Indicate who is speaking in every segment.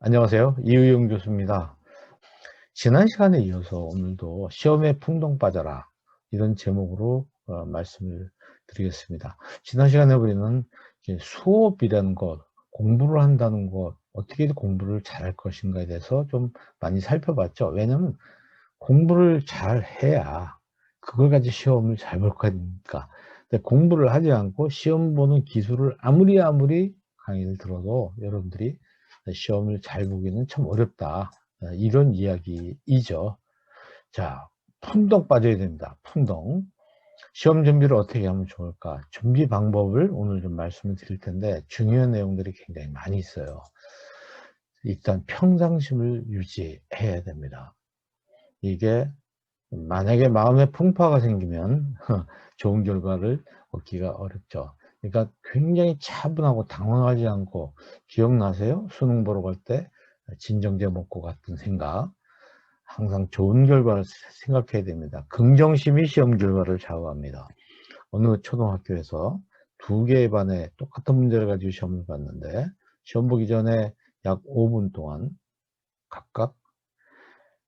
Speaker 1: 안녕하세요. 이의용 교수입니다. 지난 시간에 이어서 오늘도 시험에 풍덩 빠져라 이런 제목으로 말씀을 드리겠습니다. 지난 시간에 우리는 이제 수업이라는 것, 공부를 한다는 것, 어떻게 공부를 잘할 것인가에 대해서 좀 많이 살펴봤죠. 왜냐하면 공부를 잘 해야 그걸 가지고 시험을 잘 볼 거니까. 근데 공부를 하지 않고 시험 보는 기술을 아무리 강의를 들어도 여러분들이 시험을 잘 보기는 참 어렵다. 이런 이야기이죠. 자, 풍덩 빠져야 됩니다. 풍덩. 시험 준비를 어떻게 하면 좋을까? 준비 방법을 오늘 좀 말씀을 드릴 텐데 중요한 내용들이 굉장히 많이 있어요. 일단 평상심을 유지해야 됩니다. 이게 만약에 마음에 풍파가 생기면 좋은 결과를 얻기가 어렵죠. 그러니까 굉장히 차분하고 당황하지 않고, 기억나세요? 수능 보러 갈 때 진정제 먹고 갔던 생각. 항상 좋은 결과를 생각해야 됩니다. 긍정심이 시험 결과를 좌우합니다. 어느 초등학교에서 두 개의 반에 똑같은 문제를 가지고 시험을 봤는데, 시험 보기 전에 약 5분 동안 각각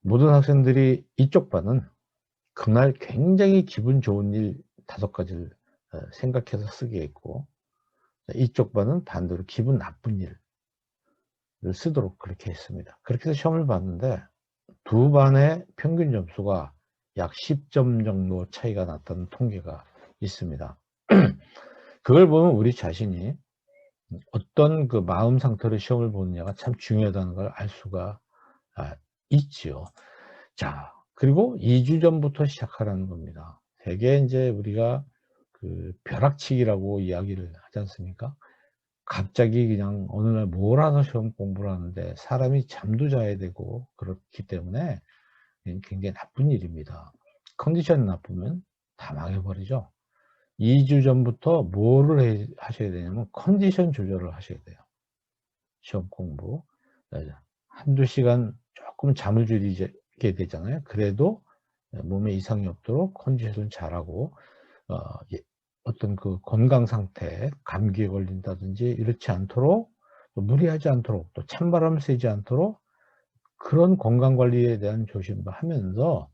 Speaker 1: 모든 학생들이, 이쪽 반은 그날 굉장히 기분 좋은 일 5가지를 생각해서 쓰게 했고, 이쪽 반은 반대로 기분 나쁜 일을 쓰도록 그렇게 했습니다. 그렇게 해서 시험을 봤는데 두 반의 평균 점수가 약 10점 정도 차이가 났다는 통계가 있습니다. 그걸 보면 우리 자신이 어떤 그 마음 상태로 시험을 보느냐가 참 중요하다는 걸 알 수가 있지요. 자, 그리고 2주 전부터 시작하라는 겁니다. 대개 이제 우리가 그 벼락치기라고 이야기를 하지 않습니까? 갑자기 그냥 어느 날 몰아서 시험 공부를 하는데 사람이 잠도 자야 되고 그렇기 때문에 굉장히 나쁜 일입니다. 컨디션이 나쁘면 다 망해버리죠. 2주 전부터 뭐를 하셔야 되냐면 컨디션 조절을 하셔야 돼요. 시험 공부. 한두 시간 조금 잠을 줄이게 되잖아요. 그래도 몸에 이상이 없도록 컨디션 잘하고, 어떤 그 건강 상태, 감기에 걸린다든지 이렇지 않도록, 또 무리하지 않도록, 또 찬바람 쐬지 않도록 그런 건강 관리에 대한 조심도 하면서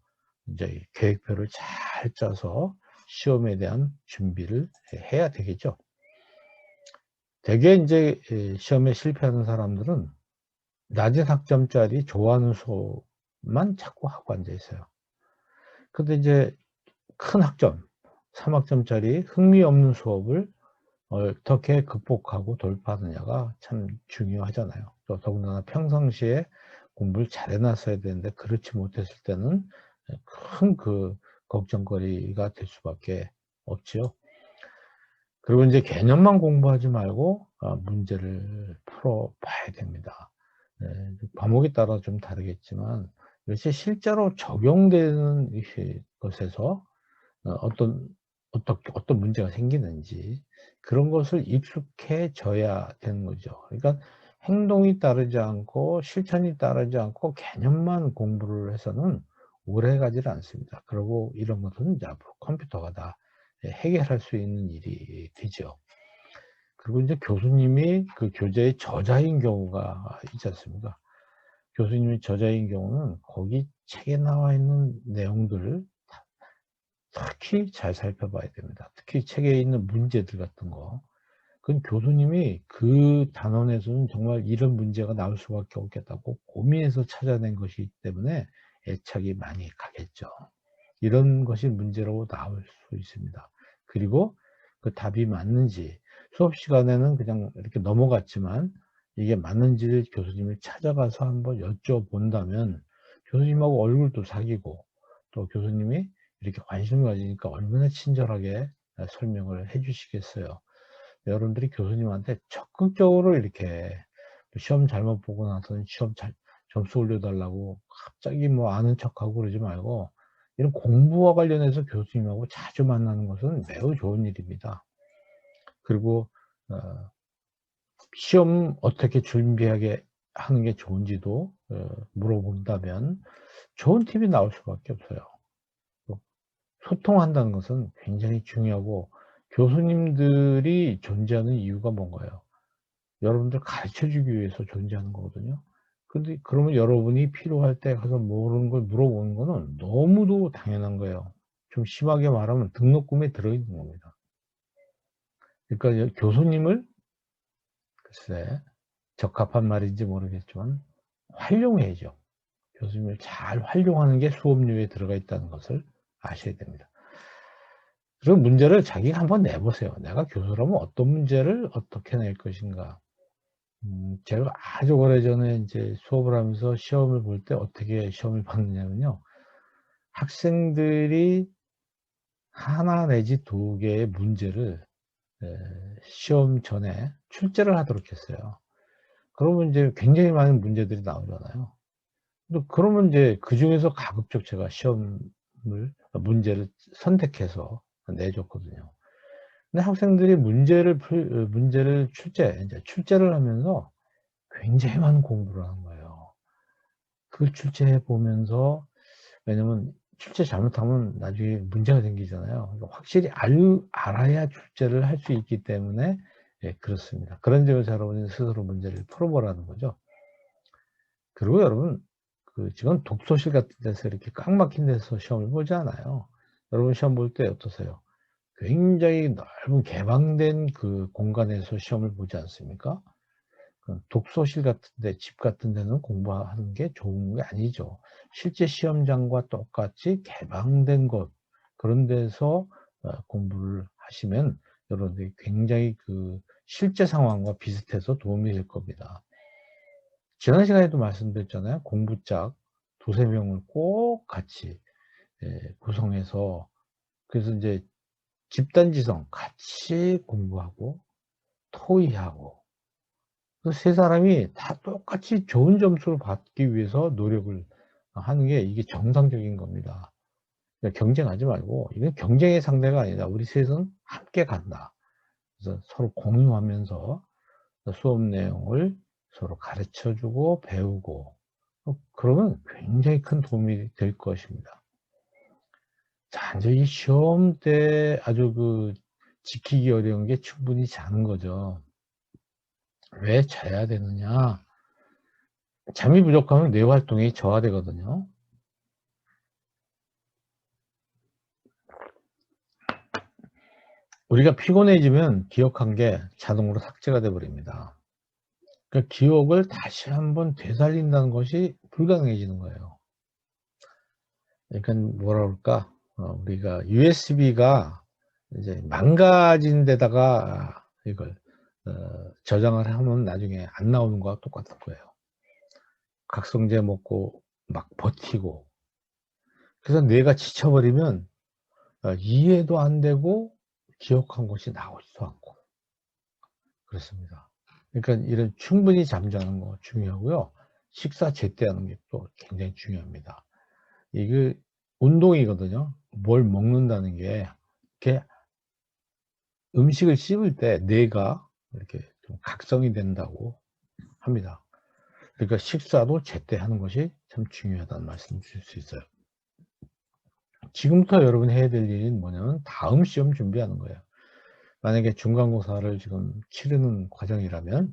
Speaker 1: 이제 계획표를 잘 짜서 시험에 대한 준비를 해야 되겠죠. 대개 이제 시험에 실패하는 사람들은 낮은 학점짜리 좋아하는 수업만 자꾸 하고 앉아 있어요. 근데 이제 큰 학점, 3학점짜리 흥미없는 수업을 어떻게 극복하고 돌파하느냐가 참 중요하잖아요. 또 더군다나 평상시에 공부를 잘 해놨어야 되는데 그렇지 못했을 때는 큰 그 걱정거리가 될 수밖에 없지요. 그리고 이제 개념만 공부하지 말고 문제를 풀어봐야 됩니다. 과목에 따라 좀 다르겠지만 이것이 실제로 적용되는 것에서 어떤 문제가 생기는지 그런 것을 익숙해져야 되는 거죠. 그러니까 행동이 따르지 않고 실천이 따르지 않고 개념만 공부를 해서는 오래 가지를 않습니다. 그리고 이런 것은 이제 앞으로 컴퓨터가 다 해결할 수 있는 일이 되죠. 그리고 이제 교수님이 그 교재의 저자인 경우가 있지 않습니까? 교수님이 저자인 경우는 거기 책에 나와 있는 내용들을 특히 잘 살펴봐야 됩니다. 특히 책에 있는 문제들 같은 거. 그건 교수님이 그 단원에서는 정말 이런 문제가 나올 수밖에 없겠다고 고민해서 찾아낸 것이기 때문에 애착이 많이 가겠죠. 이런 것이 문제로 나올 수 있습니다. 그리고 그 답이 맞는지, 수업 시간에는 그냥 이렇게 넘어갔지만 이게 맞는지를 교수님을 찾아가서 한번 여쭤본다면 교수님하고 얼굴도 사귀고, 또 교수님이 이렇게 관심을 가지니까 얼마나 친절하게 설명을 해 주시겠어요. 여러분들이 교수님한테 적극적으로 이렇게 시험 잘못 보고 나서는 시험 점수 올려달라고 갑자기 뭐 아는 척하고 그러지 말고, 이런 공부와 관련해서 교수님하고 자주 만나는 것은 매우 좋은 일입니다. 그리고 시험 어떻게 준비하게 하는 게 좋은지도 물어본다면 좋은 팁이 나올 수밖에 없어요. 소통한다는 것은 굉장히 중요하고, 교수님들이 존재하는 이유가 뭔가요? 여러분들 가르쳐 주기 위해서 존재하는 거거든요. 근데 그러면 여러분이 필요할 때 가서 모르는 걸 물어보는 거는 너무도 당연한 거예요. 좀 심하게 말하면 등록금에 들어있는 겁니다. 그러니까 교수님을 글쎄 적합한 말인지 모르겠지만 활용해야죠. 교수님을 잘 활용하는 게 수업료에 들어가 있다는 것을 아셔야 됩니다. 그런 문제를 자기가 한번 내보세요. 내가 교수라면 어떤 문제를 어떻게 낼 것인가. 제가 아주 오래전에 이제 수업을 하면서 시험을 볼 때 어떻게 시험을 봤느냐면요. 학생들이 하나 내지 두 개의 문제를 시험 전에 출제를 하도록 했어요. 그러면 이제 굉장히 많은 문제들이 나오잖아요. 그러면 이제 그중에서 가급적 제가 시험을 문제를 선택해서 내줬거든요. 근데 학생들이 문제를 이제 출제를 하면서 굉장히 많은 공부를 하는 거예요. 그걸 출제해 보면서 왜냐면 출제 잘못하면 나중에 문제가 생기잖아요. 그러니까 확실히 알아야 출제를 할 수 있기 때문에 예, 그렇습니다. 그런 점에서 여러분이 스스로 문제를 풀어보라는 거죠. 그리고 여러분, 지금 독서실 같은 데서 이렇게 꽉 막힌 데서 시험을 보지 않아요. 여러분 시험 볼 때 어떠세요? 굉장히 넓은 개방된 그 공간에서 시험을 보지 않습니까? 독서실 같은 데, 집 같은 데는 공부하는 게 좋은 게 아니죠. 실제 시험장과 똑같이 개방된 곳, 그런 데서 공부를 하시면 여러분들이 굉장히 실제 상황과 비슷해서 도움이 될 겁니다. 지난 시간에도 말씀드렸잖아요. 공부짝 두세 명을 꼭 같이 구성해서 그래서 이제 집단지성 같이 공부하고 토의하고 그 세 사람이 다 똑같이 좋은 점수를 받기 위해서 노력을 하는 게 이게 정상적인 겁니다. 그러니까 경쟁하지 말고 이건 경쟁의 상대가 아니다. 우리 셋은 함께 간다. 그래서 서로 공유하면서 수업 내용을 서로 가르쳐 주고 배우고 그러면 굉장히 큰 도움이 될 것입니다. 자, 이제 이 시험 때 아주 지키기 어려운 게 충분히 자는 거죠. 왜 자야 되느냐? 잠이 부족하면 뇌 활동이 저하되거든요. 우리가 피곤해지면 기억한 게 자동으로 삭제가 돼 버립니다. 그 기억을 다시 한번 되살린다는 것이 불가능해지는 거예요. 그러니까 뭐라 그럴까? 우리가 USB가 이제 망가진 데다가 이걸 저장을 하면 나중에 안 나오는 거와 똑같은 거예요. 각성제 먹고 막 버티고 그래서 뇌가 지쳐버리면 이해도 안 되고 기억한 것이 나오지도 않고 그렇습니다. 그러니까 이런 충분히 잠자는 거 중요하고요. 식사 제때 하는 게 또 굉장히 중요합니다. 이게 운동이거든요. 뭘 먹는다는 게 이렇게 음식을 씹을 때 뇌가 이렇게 좀 각성이 된다고 합니다. 그러니까 식사도 제때 하는 것이 참 중요하다는 말씀 드릴 수 있어요. 지금부터 여러분이 해야 될 일은 뭐냐면 다음 시험 준비하는 거예요. 만약에 중간고사를 지금 치르는 과정이라면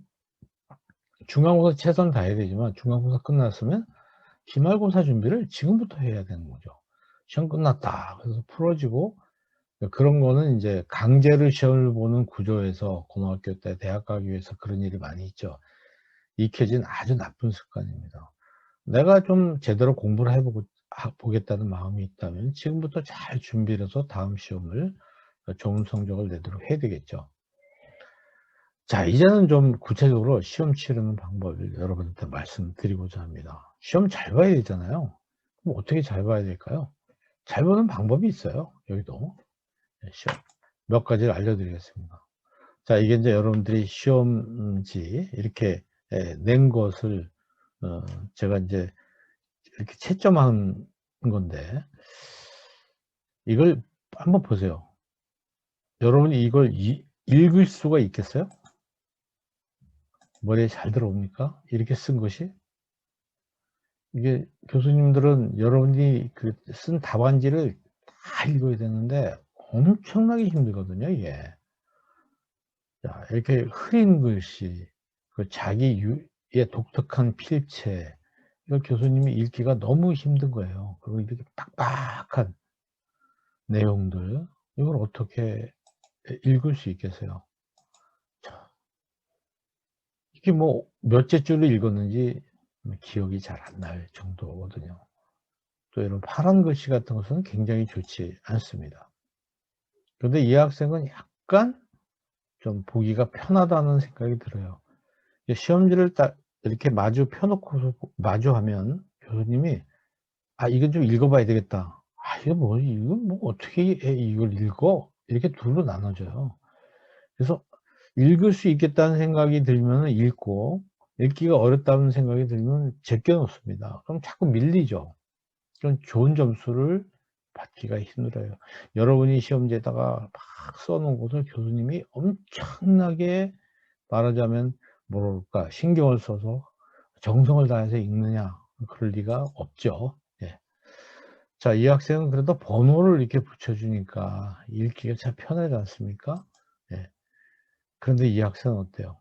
Speaker 1: 중간고사 최선 다해야 되지만 중간고사 끝났으면 기말고사 준비를 지금부터 해야 되는 거죠. 시험 끝났다. 그래서 풀어지고 그런 거는 이제 강제로 시험을 보는 구조에서 고등학교 때 대학 가기 위해서 그런 일이 많이 있죠. 익혀진 아주 나쁜 습관입니다. 내가 좀 제대로 공부를 보겠다는 마음이 있다면 지금부터 잘 준비를 해서 다음 시험을 좋은 성적을 내도록 해야 되겠죠. 자, 이제는 좀 구체적으로 시험 치르는 방법을 여러분한테 말씀드리고자 합니다. 시험 잘 봐야 되잖아요. 그럼 어떻게 잘 봐야 될까요? 잘 보는 방법이 있어요. 여기도 시험 몇 가지를 알려드리겠습니다. 자, 이게 이제 여러분들이 시험지 이렇게 낸 것을 제가 이제 이렇게 채점한 건데 이걸 한번 보세요. 여러분이 이걸 읽을 수가 있겠어요? 머리에 잘 들어옵니까? 이렇게 쓴 것이? 이게 교수님들은 여러분이 쓴 답안지를 다 읽어야 되는데 엄청나게 힘들거든요, 이게. 자, 이렇게 흐린 글씨, 자기 독특한 필체, 이걸 교수님이 읽기가 너무 힘든 거예요. 그리고 이렇게 빡빡한 내용들, 이걸 어떻게 읽을 수 있겠어요? 자, 이게 뭐 몇째 줄을 읽었는지 기억이 잘 안 날 정도거든요. 또 이런 파란 글씨 같은 것은 굉장히 좋지 않습니다. 그런데 이 학생은 약간 좀 보기가 편하다는 생각이 들어요. 시험지를 딱 이렇게 마주 펴놓고서 마주하면 교수님이 "아, 이건 좀 읽어봐야 되겠다. 아, 이거 뭐지? 이건 뭐 어떻게 이걸 읽어?" 이렇게 둘로 나눠져요. 그래서 읽을 수 있겠다는 생각이 들면은 읽고, 읽기가 어렵다는 생각이 들면 제껴 놓습니다. 그럼 자꾸 밀리죠. 그럼 좋은 점수를 받기가 힘들어요. 여러분이 시험지에다가 막 써 놓은 것을 교수님이 엄청나게, 말하자면 뭐랄까, 신경을 써서 정성을 다해서 읽느냐? 그럴 리가 없죠. 예. 자, 이 학생은 그래도 번호를 이렇게 붙여 주니까 읽기가 참 편하지 않습니까? 예. 그런데 이 학생은 어때요?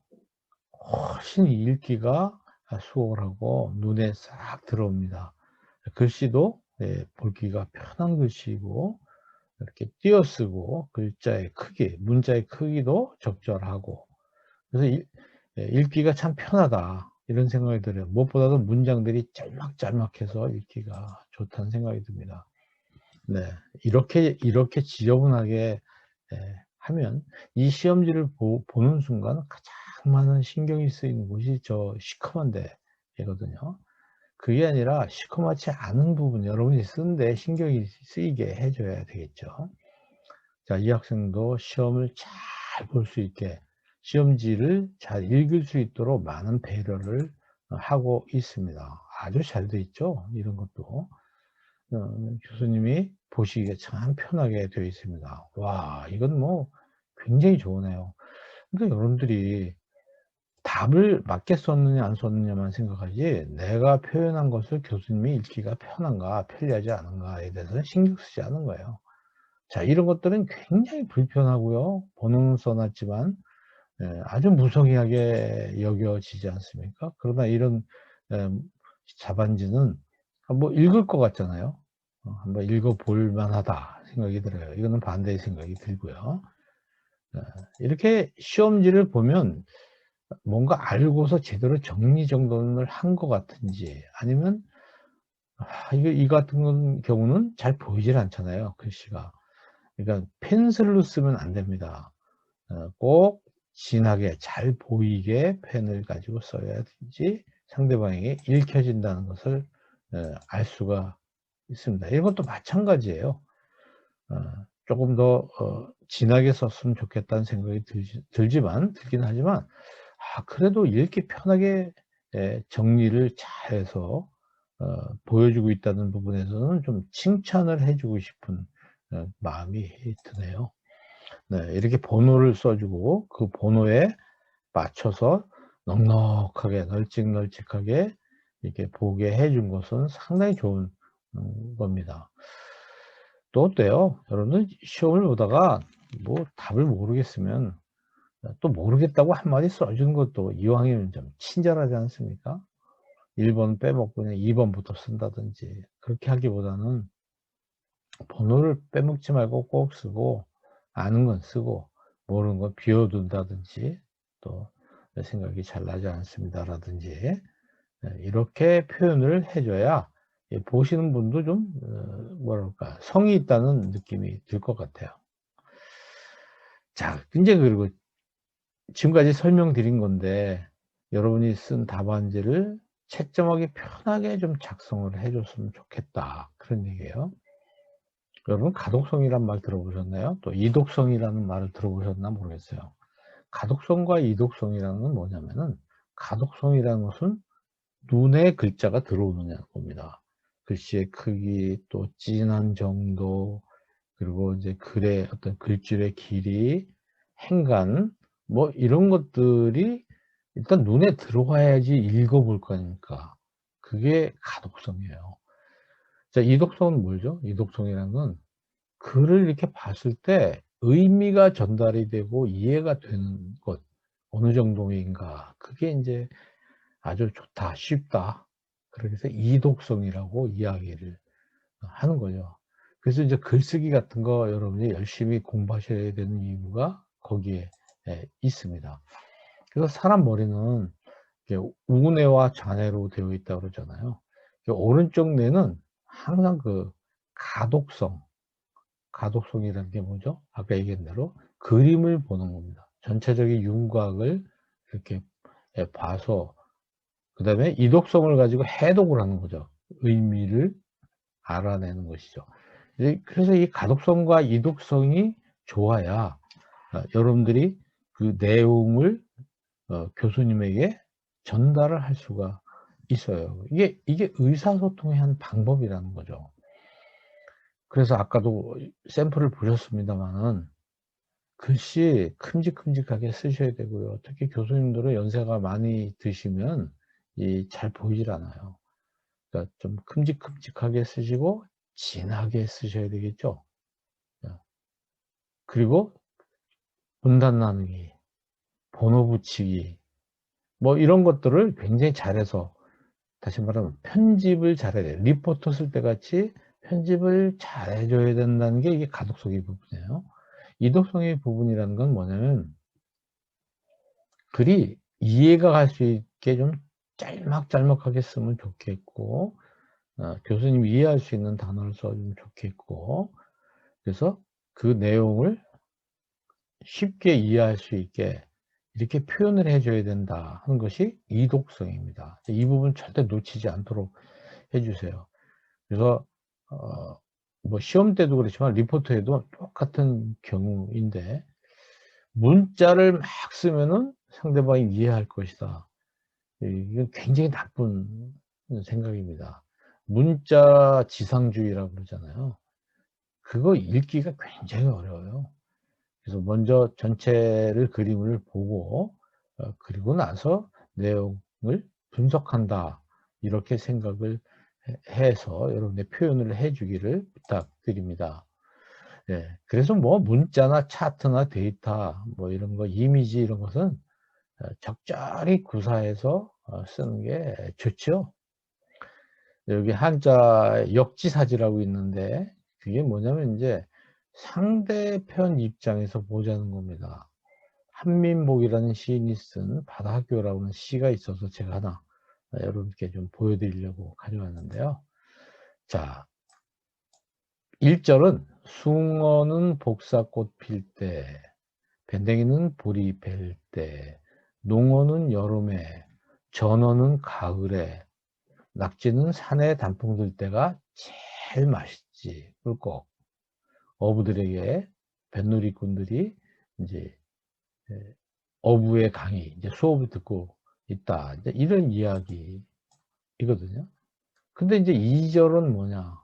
Speaker 1: 훨씬 읽기가 수월하고 눈에 싹 들어옵니다. 글씨도 보기가 편한 글씨이고, 이렇게 띄어쓰고 글자의 크기, 문자의 크기도 적절하고, 그래서 읽기가 참 편하다, 이런 생각이 들어요. 무엇보다도 문장들이 짤막짤막해서 읽기가 좋다는 생각이 듭니다. 네. 이렇게 지저분하게 하면 이 시험지를 보는 순간 가장 많은 신경이 쓰이는 곳이 저 시커먼 데거든요. 그게 아니라 시커멓지 않은 부분, 여러분이 쓰는데 신경이 쓰이게 해 줘야 되겠죠. 자, 이 학생도 시험을 잘 볼 수 있게, 시험지를 잘 읽을 수 있도록 많은 배려를 하고 있습니다. 아주 잘 돼 있죠, 이런 것도. 교수님이 보시기에 참 편하게 되어 있습니다. 와, 이건 뭐 굉장히 좋으네요. 그러니까 여러분들이 답을 맞게 썼느냐 안 썼느냐만 생각하지, 내가 표현한 것을 교수님이 읽기가 편한가 편리하지 않은가에 대해서는 신경 쓰지 않은 거예요. 자, 이런 것들은 굉장히 불편하고요. 번호는 써 놨지만 아주 무성의하게 여겨지지 않습니까? 그러나 이런 에 답안지는 뭐 읽을 것 같잖아요. 한번 읽어 볼 만하다 생각이 들어요. 이거는 반대의 생각이 들고요. 이렇게 시험지를 보면 뭔가 알고서 제대로 정리정돈을 한 것 같은지, 아니면 이 같은 경우는 잘 보이질 않잖아요, 글씨가. 그러니까 펜슬로 쓰면 안 됩니다. 꼭 진하게 잘 보이게 펜을 가지고 써야지 상대방에게 읽혀진다는 것을 알 수가 있습니다. 이것도 마찬가지예요. 조금 더 진하게 썼으면 좋겠다는 생각이 들긴 하지만, 그래도 읽기 편하게 정리를 잘해서 보여주고 있다는 부분에서는 좀 칭찬을 해 주고 싶은 마음이 드네요. 네, 이렇게 번호를 써 주고 그 번호에 맞춰서 넉넉하게 널찍널찍하게 이렇게 보게 해준 것은 상당히 좋은 겁니다. 또 어때요? 여러분들 시험을 보다가 뭐 답을 모르겠으면 또 모르겠다고 한마디 써 주는 것도 이왕이면 좀 친절하지 않습니까? 1번 빼먹고 그냥 2 번부터 쓴다든지, 그렇게 하기보다는 번호를 빼먹지 말고 꼭 쓰고, 아는 건 쓰고 모르는 건 비워 둔다든지, 또 "내 생각이 잘 나지 않습니다."라든지, 이렇게 표현을 해 줘야 보시는 분도 좀 뭐랄까, 성의 있다는 느낌이 들 것 같아요. 자, 인제 그리고 지금까지 설명드린 건데, 여러분이 쓴 답안지를 채점하기 편하게 좀 작성을 해 줬으면 좋겠다, 그런 얘기예요. 여러분, 가독성이란 말 들어보셨나요? 또 이독성이라는 말을 들어보셨나 모르겠어요. 가독성과 이독성이라는 건 뭐냐면은, 가독성이라는 것은 눈에 글자가 들어오느냐는 겁니다. 글씨의 크기, 또 진한 정도, 그리고 이제 글의 어떤 글줄의 길이, 행간, 뭐 이런 것들이 일단 눈에 들어와야지 읽어 볼 거니까, 그게 가독성이에요. 자, 이독성은 뭐죠? 이독성이라는 건 글을 이렇게 봤을 때 의미가 전달이 되고 이해가 되는 것, 어느 정도인가, 그게 인제 아주 좋다, 쉽다. 그렇게 해서 이독성이라고 이야기를 하는 거죠. 그래서 이제 글쓰기 같은 거 여러분이 열심히 공부하셔야 되는 이유가 거기에 있습니다. 그래서 사람 머리는 우뇌와 좌뇌로 되어 있다고 그러잖아요. 오른쪽 뇌는 항상 그 가독성이라는 게 뭐죠? 아까 얘기한 대로 그림을 보는 겁니다. 전체적인 윤곽을 이렇게 봐서 그 다음에 이독성을 가지고 해독을 하는 거죠. 의미를 알아내는 것이죠. 그래서 이 가독성과 이독성이 좋아야 여러분들이 그 내용을 교수님에게 전달을 할 수가 있어요. 이게 의사소통의 한 방법이라는 거죠. 그래서 아까도 샘플을 보셨습니다만은 글씨 큼직큼직하게 쓰셔야 되고요. 특히 교수님들은 연세가 많이 드시면 잘 보이질 않아요. 그러니까 좀 큼직큼직하게 쓰시고 진하게 쓰셔야 되겠죠. 그리고 분단 나누기, 번호 붙이기 뭐 이런 것들을 굉장히 잘해서 다시 말하면 편집을 잘해야 돼요. 리포터 쓸 때 같이 편집을 잘해줘야 된다는 게 이게 가독성의 부분이에요. 이독성의 부분이라는 건 뭐냐면 글이 이해가 갈 수 있게 좀 짤막짤막하게 쓰면 좋겠고 교수님이 이해할 수 있는 단어를 써주면 좋겠고 그래서 그 내용을 쉽게 이해할 수 있게 이렇게 표현을 해줘야 된다 하는 것이 이독성입니다. 이 부분 절대 놓치지 않도록 해주세요. 그래서 뭐 시험 때도 그렇지만 리포트에도 똑같은 경우인데 문자를 막 쓰면은 상대방이 이해할 것이다. 이건 굉장히 나쁜 생각입니다. 문자 지상주의라고 그러잖아요. 그거 읽기가 굉장히 어려워요. 그래서 먼저 전체를 그림을 보고 그리고 나서 내용을 분석한다. 이렇게 생각을 해서 여러분의 표현을 해주기를 부탁드립니다. 예, 그래서 뭐 문자나 차트나 데이터 뭐 이런 거 이미지 이런 것은 적절히 구사해서 쓰는 게 좋죠. 여기 한자 역지사지라고 있는데 그게 뭐냐면 이제 상대편 입장에서 보자는 겁니다. 한민복이라는 시인이 쓴 바다학교라고 하는 시가 있어서 제가 하나 여러분께 좀 보여드리려고 가져왔는데요. 자, 1절은 숭어는 복사꽃 필 때, 밴댕이는 보리 벨 때, 농어는 여름에, 전어는 가을에, 낙지는 산에 단풍 들 때가 제일 맛있지. 꿀꺽. 어부들에게 뱃놀이꾼들이 이제 어부의 강의, 이제 수업을 듣고 있다. 이제 이런 이야기이거든요. 근데 이제 2절은 뭐냐?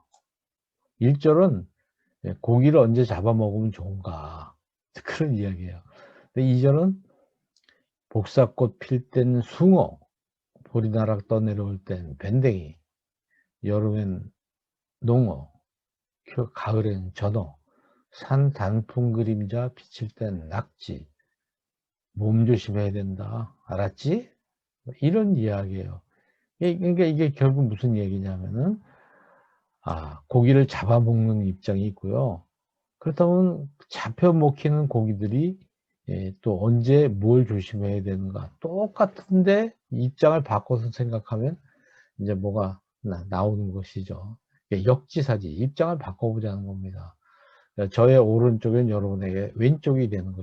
Speaker 1: 1절은 고기를 언제 잡아먹으면 좋은가? 그런 이야기예요. 근데 2절은 복사꽃 필 땐 숭어, 보리나락 떠내려올 땐 밴댕이, 여름엔 농어, 가을엔 전어, 산 단풍 그림자 비칠 땐 낙지, 몸 조심해야 된다. 알았지? 이런 이야기예요. 그러니까 이게 결국 무슨 얘기냐면은, 고기를 잡아먹는 입장이 있고요. 그렇다면 잡혀 먹히는 고기들이 또 언제 뭘 조심해야 되는가. 똑같은데 입장을 바꿔서 생각하면 이제 뭐가 나오는 것이죠. 역지사지, 입장을 바꿔보자는 겁니다. 저의 오른쪽엔 여러분에게 왼쪽이 되는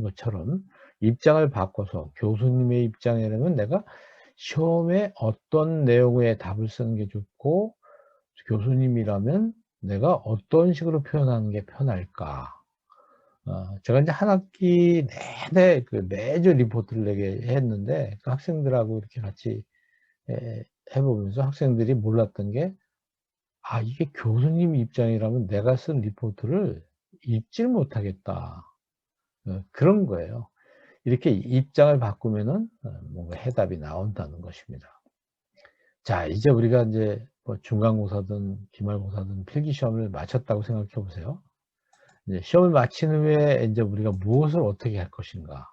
Speaker 1: 것처럼 입장을 바꿔서 교수님의 입장이라면 내가 시험에 어떤 내용의 답을 쓰는 게 좋고 교수님이라면 내가 어떤 식으로 표현하는 게 편할까. 제가 이제 한 학기 내내 매주 리포트를 내게 했는데 그 학생들하고 이렇게 같이 해보면서 학생들이 몰랐던 게 이게 교수님 입장이라면 내가 쓴 리포트를 읽질 못하겠다. 그런 거예요. 이렇게 입장을 바꾸면은 뭔가 해답이 나온다는 것입니다. 자, 이제 우리가 이제 뭐 중간고사든 기말고사든 필기시험을 마쳤다고 생각해 보세요. 이제 시험을 마친 후에 이제 우리가 무엇을 어떻게 할 것인가.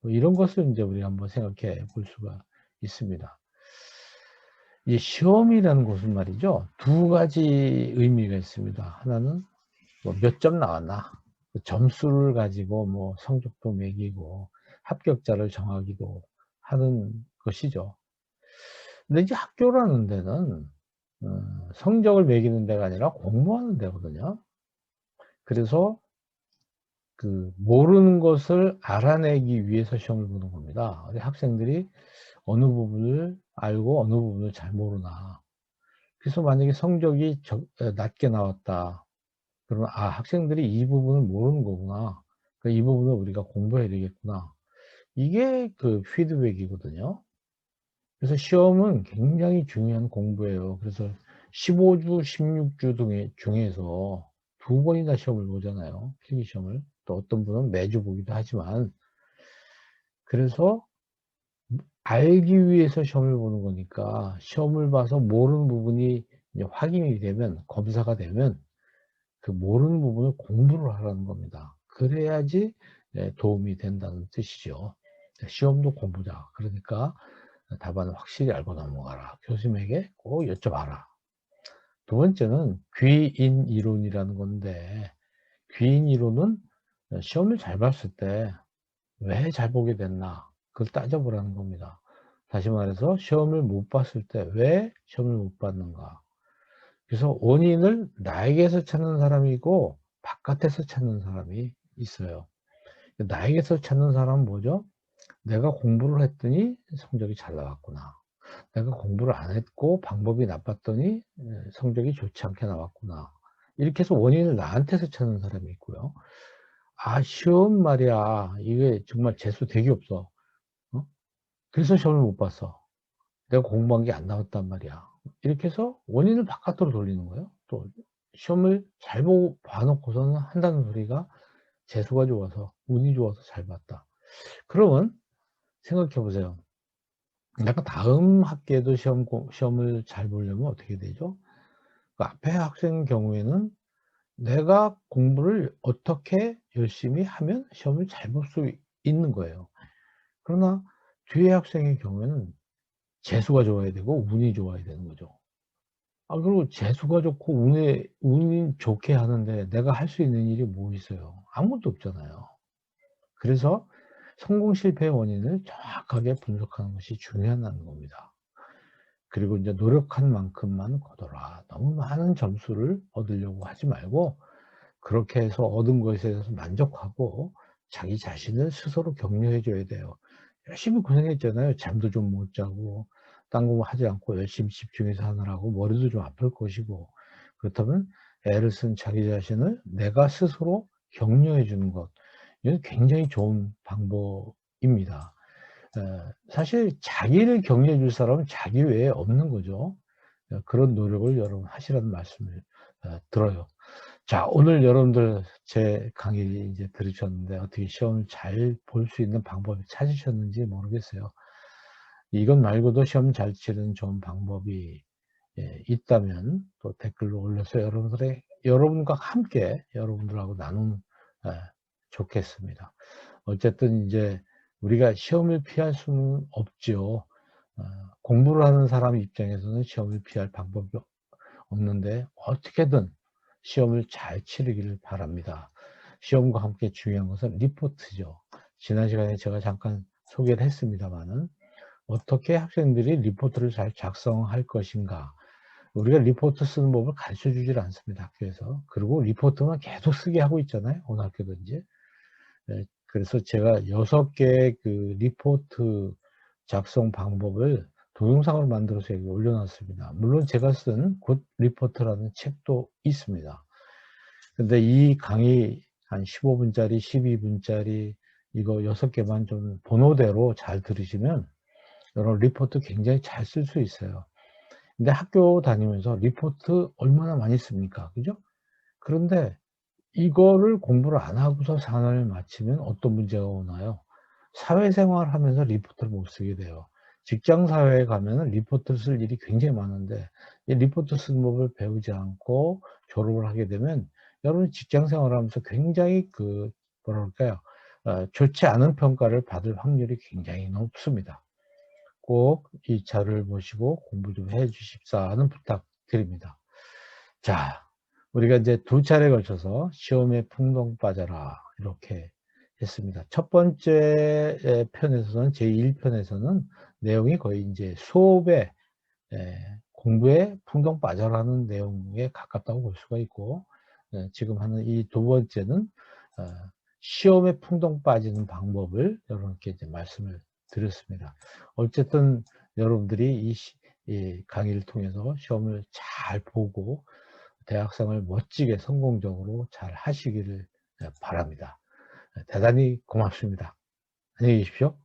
Speaker 1: 뭐 이런 것을 이제 우리가 한번 생각해 볼 수가 있습니다. 이 시험이라는 것은 말이죠. 두 가지 의미가 있습니다. 하나는 뭐 몇 점 나왔나, 점수를 가지고 뭐 성적도 매기고 합격자를 정하기도 하는 것이죠. 근데 이제 학교라는 데는 성적을 매기는 데가 아니라 공부하는 데거든요. 그래서 그 모르는 것을 알아내기 위해서 시험을 보는 겁니다. 학생들이 어느 부분을 알고 어느 부분을 잘 모르나. 그래서 만약에 성적이 낮게 나왔다. 그러면 아, 학생들이 이 부분을 모르는 거구나. 그러니까 이 부분을 우리가 공부해야 되겠구나. 이게 그 피드백이거든요. 그래서 시험은 굉장히 중요한 공부예요. 그래서 15주, 16주 중에서 두 번이나 시험을 보잖아요. 필기 시험을. 또 어떤 분은 매주 보기도 하지만, 그래서 알기 위해서 시험을 보는 거니까 시험을 봐서 모르는 부분이 이제 확인이 되면, 검사가 되면 그 모르는 부분을 공부를 하라는 겁니다. 그래야지 도움이 된다는 뜻이죠. 시험도 공부다. 그러니까 답안을 확실히 알고 넘어가라. 교수님에게 꼭 여쭤봐라. 두 번째는 귀인 이론이라는 건데, 귀인 이론은 시험을 잘 봤을 때 왜 잘 보게 됐나, 그걸 따져보라는 겁니다. 다시 말해서 시험을 못 봤을 때 왜 시험을 못 봤는가. 그래서 원인을 나에게서 찾는 사람이고 바깥에서 찾는 사람이 있어요. 나에게서 찾는 사람은 뭐죠? 내가 공부를 했더니 성적이 잘 나왔구나. 내가 공부를 안 했고 방법이 나빴더니 성적이 좋지 않게 나왔구나. 이렇게 해서 원인을 나한테서 찾는 사람이 있고요. 아, 시험 말이야. 이게 정말 재수 되게 없어. 어? 그래서 시험을 못 봤어. 내가 공부한 게 안 나왔단 말이야. 이렇게 해서 원인을 바깥으로 돌리는 거예요. 또 시험을 잘 보고 봐놓고서는 한다는 소리가 재수가 좋아서, 운이 좋아서 잘 봤다. 그러면 생각해 보세요. 내가 다음 학기에도 시험을 잘 보려면 어떻게 되죠? 그 앞에 학생 경우에는 내가 공부를 어떻게 열심히 하면 시험을 잘 볼 수 있는 거예요. 그러나 뒤에 학생의 경우에는 재수가 좋아야 되고 운이 좋아야 되는 거죠. 아, 그리고 재수가 좋고 운이 좋게 하는데 내가 할 수 있는 일이 뭐 있어요? 아무것도 없잖아요. 그래서 성공 실패의 원인을 정확하게 분석하는 것이 중요하다는 겁니다. 그리고 이제 노력한 만큼만 거둬라. 너무 많은 점수를 얻으려고 하지 말고 그렇게 해서 얻은 것에 대해서 만족하고 자기 자신을 스스로 격려해 줘야 돼요. 열심히 고생했잖아요. 잠도 좀 못 자고 딴 거 하지 않고 열심히 집중해서 하느라고 머리도 좀 아플 것이고, 그렇다면 애를 쓴 자기 자신을 내가 스스로 격려해 주는 것, 이건 굉장히 좋은 방법입니다. 사실 자기를 격려해 줄 사람은 자기 외에 없는 거죠. 그런 노력을 여러분 하시라는 말씀을 들어요. 자, 오늘 여러분들 제 강의 이제 들으셨는데 어떻게 시험을 잘 볼 수 있는 방법을 찾으셨는지 모르겠어요. 이것 말고도 시험 잘 치는 좋은 방법이 있다면 또 댓글로 올려서 여러분과 함께 여러분들하고 나누면 좋겠습니다. 어쨌든 이제 우리가 시험을 피할 수는 없죠. 공부를 하는 사람 입장에서는 시험을 피할 방법이 없는데 어떻게든 시험을 잘 치르기를 바랍니다. 시험과 함께 중요한 것은 리포트죠. 지난 시간에 제가 잠깐 소개를 했습니다만은 어떻게 학생들이 리포트를 잘 작성할 것인가. 우리가 리포트 쓰는 법을 가르쳐 주질 않습니다, 학교에서. 그리고 리포트만 계속 쓰게 하고 있잖아요, 어느 학교든지. 그래서 제가 6개의 그 리포트 작성 방법을 동영상으로 만들어서 여기 올려놨습니다. 물론 제가 쓴 굿 리포트라는 책도 있습니다. 근데 이 강의 한 15분짜리, 12분짜리 이거 6개만 좀 번호대로 잘 들으시면 여러분 리포트 굉장히 잘 쓸 수 있어요. 근데 학교 다니면서 리포트 얼마나 많이 씁니까? 그죠? 그런데 이거를 공부를 안 하고서 4년을 마치면 어떤 문제가 오나요? 사회생활 하면서 리포트를 못 쓰게 돼요. 직장 사회에 가면은 리포트를 쓸 일이 굉장히 많은데 이 리포트 쓰는 법을 배우지 않고 졸업을 하게 되면 여러분 직장 생활하면서 굉장히 뭐랄까요? 좋지 않은 평가를 받을 확률이 굉장히 높습니다. 꼭 이 자료를 보시고 공부 좀 해 주십사 하는 부탁드립니다. 자, 우리가 이제 2차례에 걸쳐서 시험에 풍덩 빠져라 이렇게 했습니다. 첫 번째 편에서는 제1편에서는 내용이 거의 이제 수업에 공부에 풍덩 빠져라는 내용에 가깝다고 볼 수가 있고, 지금 하는 이 두 번째는 시험에 풍덩 빠지는 방법을 여러분께 이제 말씀을 드렸습니다. 어쨌든 여러분들이 이 강의를 통해서 시험을 잘 보고 대학생을 멋지게 성공적으로 잘 하시기를 바랍니다. 대단히 고맙습니다. 안녕히 계십시오.